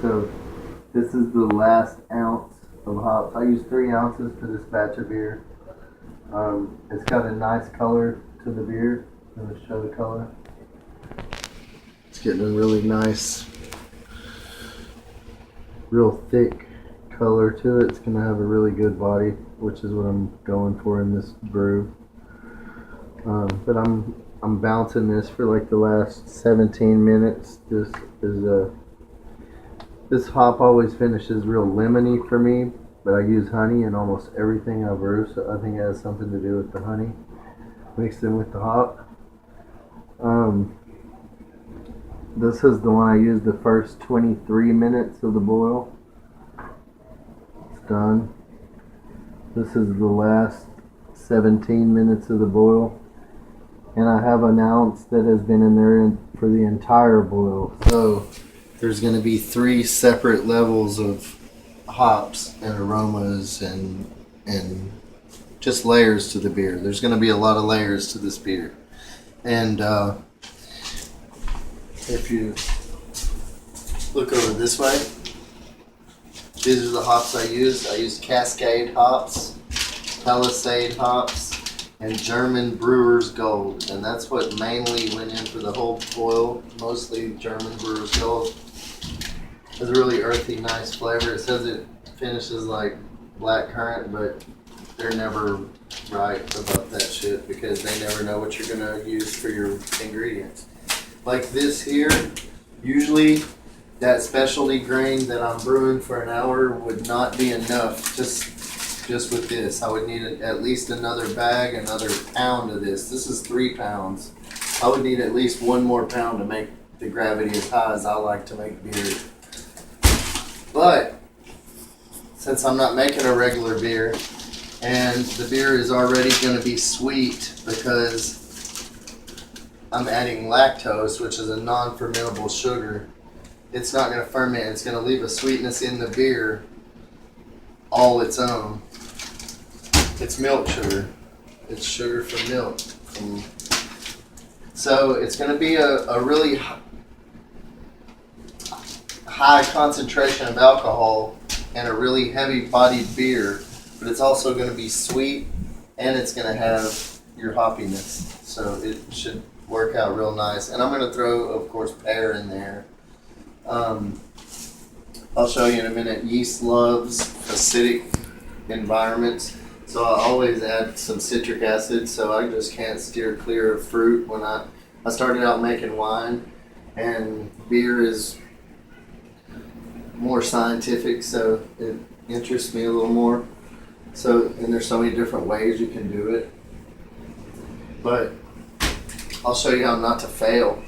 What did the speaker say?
So this is the last ounce of hops. I use 3 ounces for this batch of beer. It's got a nice color to the beer. I'm going to show the color. It's getting a really nice, real thick color to it. It's going to have a really good body, which is what I'm going for in this brew. But I'm bouncing this for like the last 17 minutes. This hop always finishes real lemony for me, but I use honey in almost everything I brew, so I think it has something to do with the honey mixed in with the hop. This is the one I used the first 23 minutes of the boil. It's done. This is the last 17 minutes of the boil. And I have an ounce that has been in there for the entire boil. So there's going to be 3 separate levels of hops and aromas and just layers to the beer. There's going to be a lot of layers to this beer. And if you look over this way, these are the hops I used. I used Cascade hops, Palisade hops, and German Brewer's Gold. And that's what mainly went in for the whole boil, mostly German Brewer's Gold. It's a really earthy, nice flavor. It says it finishes like black currant, but they're never right about that shit because they never know what you're gonna use for your ingredients. Like this here, usually that specialty grain that I'm brewing for an hour would not be enough just with this. I would need at least another bag, another pound of this. This is 3 pounds. I would need at least 1 more pound to make the gravity as high as I like to make beer. But since I'm not making a regular beer and the beer is already going to be sweet because I'm adding lactose, which is a non-fermentable sugar, it's not going to ferment. It's going to leave a sweetness in the beer all its own. It's milk sugar. It's sugar from milk. So it's going to be a really high concentration of alcohol and a really heavy bodied beer, but it's also going to be sweet and it's going to have your hoppiness. So it should work out real nice. And I'm going to throw, of course, pear in there. I'll show you in a minute. Yeast loves acidic environments, so I always add some citric acid, so I just can't steer clear of fruit. When I started out making wine, and beer is more scientific, so it interests me a little more. So, and there's so many different ways you can do it, but I'll show you how not to fail.